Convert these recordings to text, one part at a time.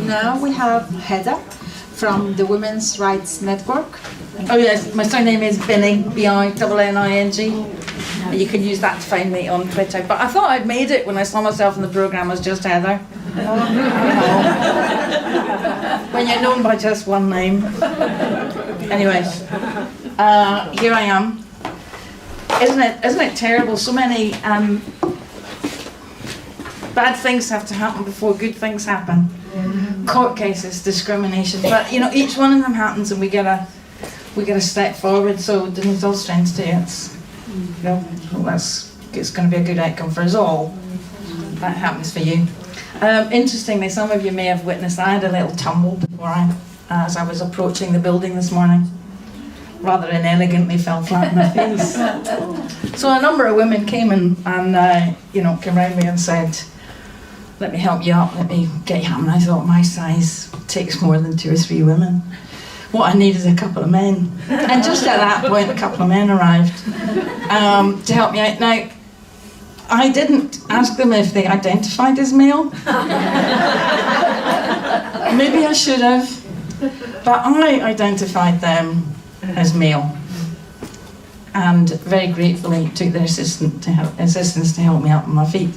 now we have Heather from the Women's Rights Network. Oh yes, my surname is Binning, B-I-N-N-I-N-G. You can use that to find me on Twitter. But I thought I'd made it when I saw myself in the programme as just Heather. When you're known by just one name. Anyway, here I am. Isn't it terrible? So many bad things have to happen before good things happen. Court cases, discrimination, but you know, each one of them happens and we get a step forward. So there's all strength to it. You know, it's going to be a good outcome for us all. That happens for you. Interestingly, some of you may have witnessed I had a little tumble as I was approaching the building this morning. Rather inelegantly fell flat on my face. So a number of women came and came around me and said, "Let me help you up, let me get you up." And I thought, my size takes more than 2 or 3 women. What I need is a couple of men. And just at that point, a couple of men arrived to help me out. Now, I didn't ask them if they identified as male. Maybe I should have, but I identified them as male, and very gratefully took their assistance to help me up on my feet.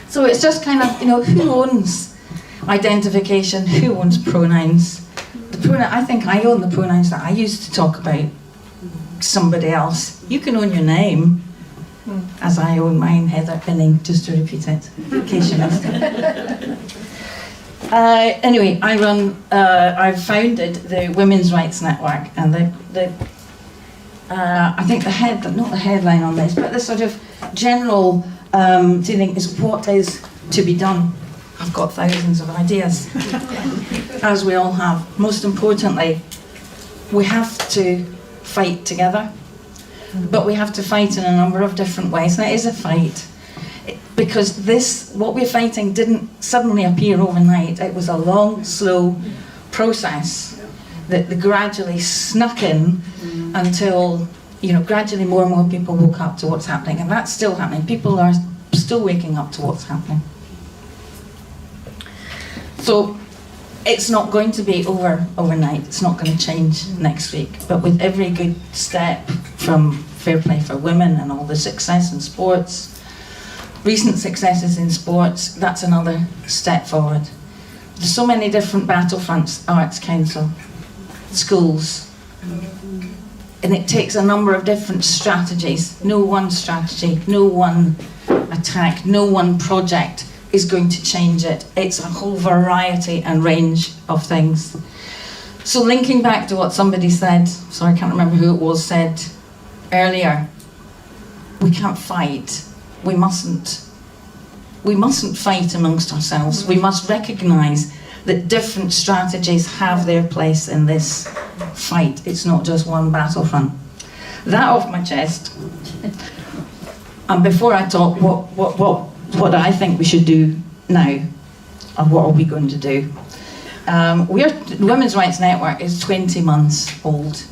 So it's just kind of, you know, who owns identification, who owns pronouns? I think I own the pronouns that I use to talk about somebody else. You can own your name, as I own mine, Heather Binning, just to repeat it, in case you missed it. Anyway, I've founded the Women's Rights Network, and I think not the headline on this, but the sort of general thing is what is to be done. I've got thousands of ideas, as we all have. Most importantly, we have to fight together, but we have to fight in a number of different ways. And it is a fight, because what we're fighting didn't suddenly appear overnight. It was a long, slow process that gradually snuck in until, you know, gradually more and more people woke up to what's happening, and that's still happening. People are still waking up to what's happening. So it's not going to be overnight. It's not going to change next week. But with every good step from Fair Play for Women and all the success in sports, recent successes in sports, that's another step forward. There's so many different battlefronts: Arts Council, schools, and it takes a number of different strategies. No one strategy, no one attack, no one project is going to change it. It's a whole variety and range of things. So linking back to what somebody said, sorry, I can't remember who it was, said earlier, we can't fight. We mustn't fight amongst ourselves. We must recognise that different strategies have their place in this fight. It's not just one battlefront. That off my chest. And before I talk what I think we should do now, and what are we going to do? The Women's Rights Network is 20 months old.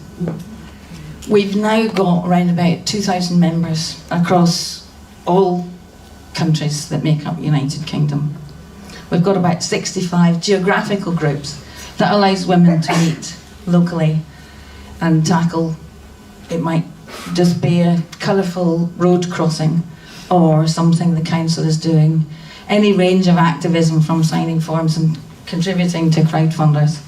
We've now got around about 2,000 members across all countries that make up United Kingdom. We've got about 65 geographical groups that allows women to meet locally and tackle. It might just be a colourful road crossing, or something the council is doing, any range of activism, from signing forms and contributing to crowdfunders,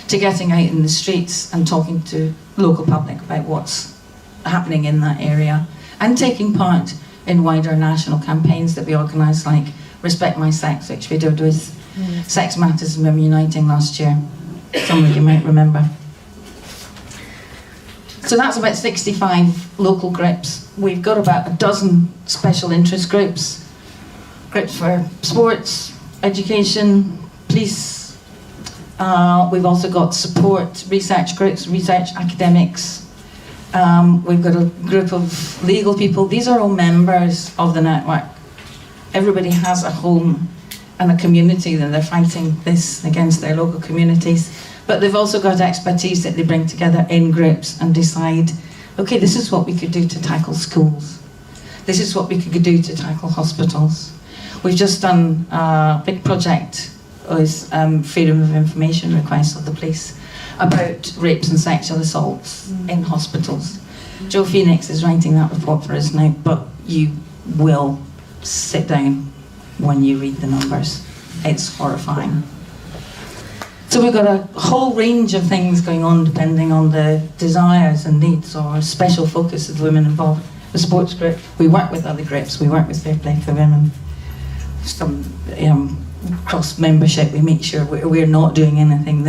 to getting out in the streets and talking to local public about what's happening in that area, and taking part in wider national campaigns that we organise, like Respect My Sex, which we did with Sex Matters and Women Uniting last year. Some of you might remember. So that's about 65 local groups. We've got about a dozen special interest groups for sports, education, police. We've also got support research groups, research academics. We've got a group of legal people. These are all members of the network. Everybody has a home and a community that they're fighting this against their local communities. But they've also got expertise that they bring together in groups and decide, okay, this is what we could do to tackle schools. This is what we could do to tackle hospitals. We've just done a big project was freedom of information requests of the police about rapes and sexual assaults in hospitals. Joe Phoenix is writing that report for us now, but you will sit down when you read the numbers. It's horrifying. So we've got a whole range of things going on depending on the desires and needs or special focus of the women involved. The sports group, we work with other groups, we work with Fair Play for Women. Some cross membership, we make sure we're not doing anything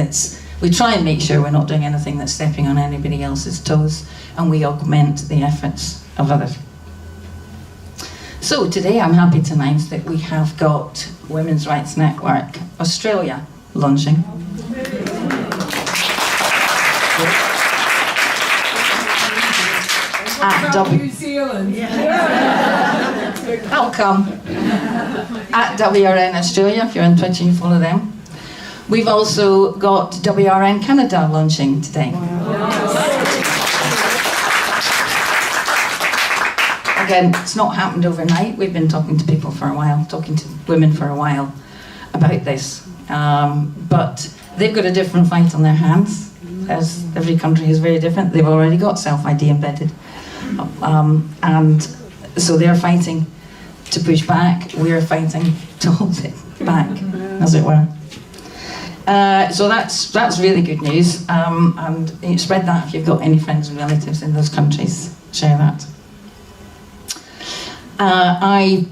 we try and make sure we're not doing anything that's stepping on anybody else's toes, and we augment the efforts of others. So today I'm happy to announce that we have got Women's Rights Network Australia launching. New Zealand. I'll come. At WRN Australia, if you're on Twitter, you follow them. We've also got WRN Canada launching today. Again, it's not happened overnight. We've been talking to people for a while, talking to women for a while about this. But they've got a different fight on their hands, as every country is very different. They've already got self-ID embedded. And so they're fighting to push back. We're fighting to hold it back, as it were. So that's really good news. And you spread that if you've got any friends and relatives in those countries. Share that. I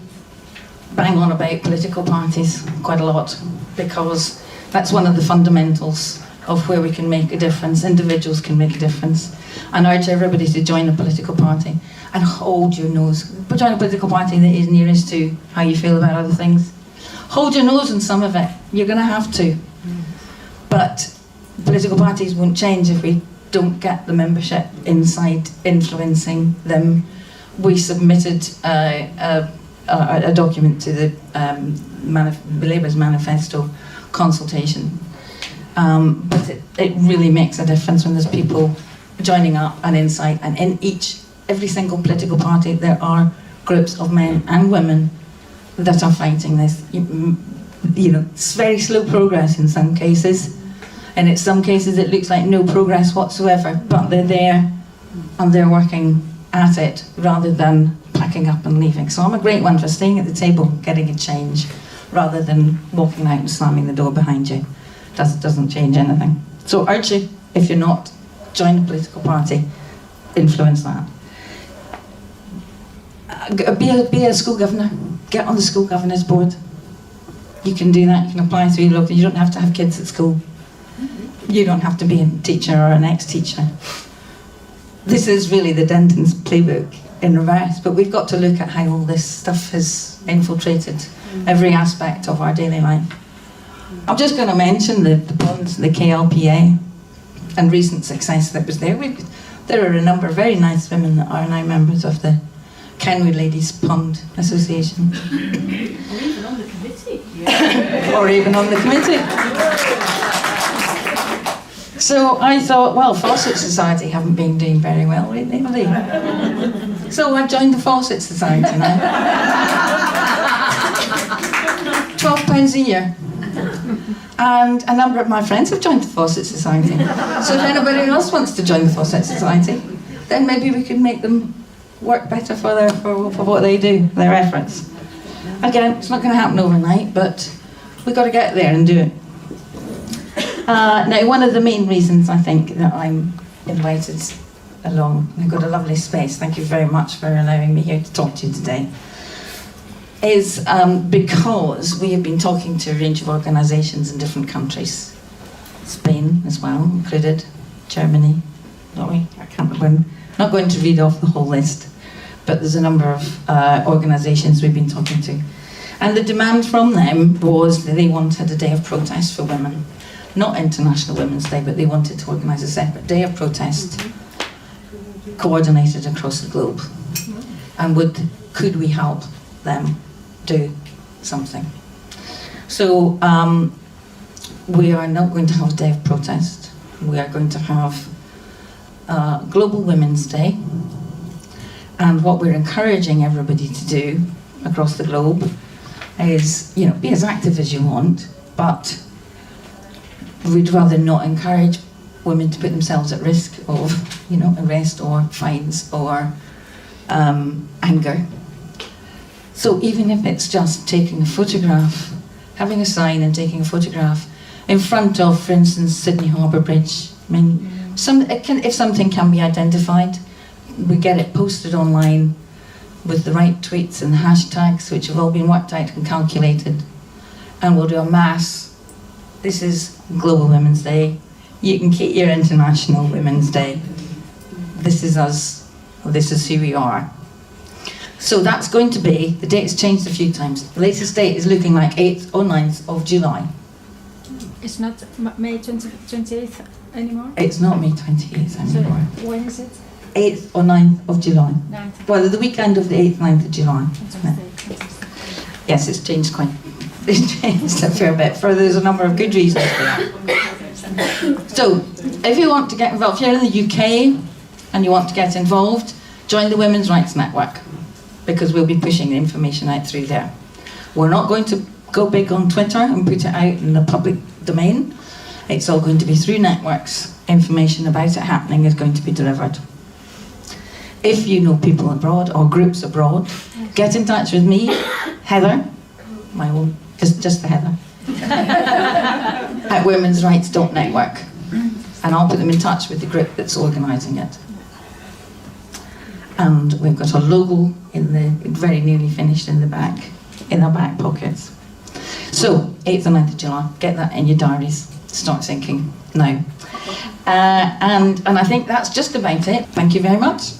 bang on about political parties quite a lot because that's one of the fundamentals of where we can make a difference. Individuals can make a difference. And I urge everybody to join a political party and hold your nose. But join a political party that is nearest to how you feel about other things. Hold your nose on some of it. You're going to have to. But political parties won't change if we don't get the membership inside influencing them. We submitted a document to the Labour's manifesto consultation. But it really makes a difference when there's people joining up and insight, and in every single political party there are groups of men and women that are fighting this. You know, it's very slow progress in some cases, and in some cases it looks like no progress whatsoever, but they're there and they're working at it rather than packing up and leaving. So I'm a great one for staying at the table, getting a change, rather than walking out and slamming the door behind you. Doesn't change anything. So urge you, if you're not, join a political party, influence that. Be a school governor, get on the school governor's board. You can do that, you can apply through your local, you don't have to have kids at school. You don't have to be a teacher or an ex-teacher. This is really the Denton's playbook in reverse, but we've got to look at how all this stuff has infiltrated every aspect of our daily life. I'm just going to mention the bonds, the KLPA, and recent success that was there. There are a number of very nice women that are now members of the Kenwood Ladies Pond Association. Or even on the committee. Or even on the committee. So I thought, well, Fawcett Society haven't been doing very well lately, have they? So I joined the Fawcett Society now. £12 a year. And a number of my friends have joined the Fawcett Society. So if anybody else wants to join the Fawcett Society, then maybe we can make them work better for what they do, their efforts. Again, it's not going to happen overnight, but we've got to get there and do it. Now, one of the main reasons I think that I'm invited along, I've got a lovely space, thank you very much for allowing me here to talk to you today, is because we have been talking to a range of organisations in different countries. Spain as well, included, Germany, Norway, I can't remember. I'm not going to read off the whole list, but there's a number of organisations we've been talking to. And the demand from them was that they wanted a day of protest for women. Not International Women's Day, but they wanted to organise a separate day of protest, coordinated across the globe. And could we help them do something? So we are not going to have a day of protest. We are going to have Global Women's Day. And what we're encouraging everybody to do across the globe is, be as active as you want. but we'd rather not encourage women to put themselves at risk of, arrest or fines or anger. So even if it's just taking a photograph, having a sign and taking a photograph in front of, for instance, Sydney Harbour Bridge. I mean, if something can be identified, we get it posted online with the right tweets and hashtags, which have all been worked out and calculated, and we'll do a mass. This is Global Women's Day. You can keep your International Women's Day. This is us. This is who we are. So that's going to be, the date's changed a few times. The latest date is looking like 8th or 9th of July. It's not May 28th anymore? It's not May 28th anymore. So when is it? 8th or 9th of July. 9th. Well, the weekend of the 8th, 9th of July. Yes, it's changed it's changed a fair bit. There's a number of good reasons for that. So, if you want to get involved, if you're in the UK and you want to get involved, join the Women's Rights Network, because we'll be pushing the information out through there. We're not going to go big on Twitter and put it out in the public domain. It's all going to be through networks. Information about it happening is going to be delivered. If you know people abroad or groups abroad, get in touch with me, Heather, my own, just the Heather, at womensrights.network, and I'll put them in touch with the group that's organising it. And we've got a logo very nearly finished in our back pockets. So, 8th and 9th of July, get that in your diaries. Start thinking now. And I think that's just about it. Thank you very much.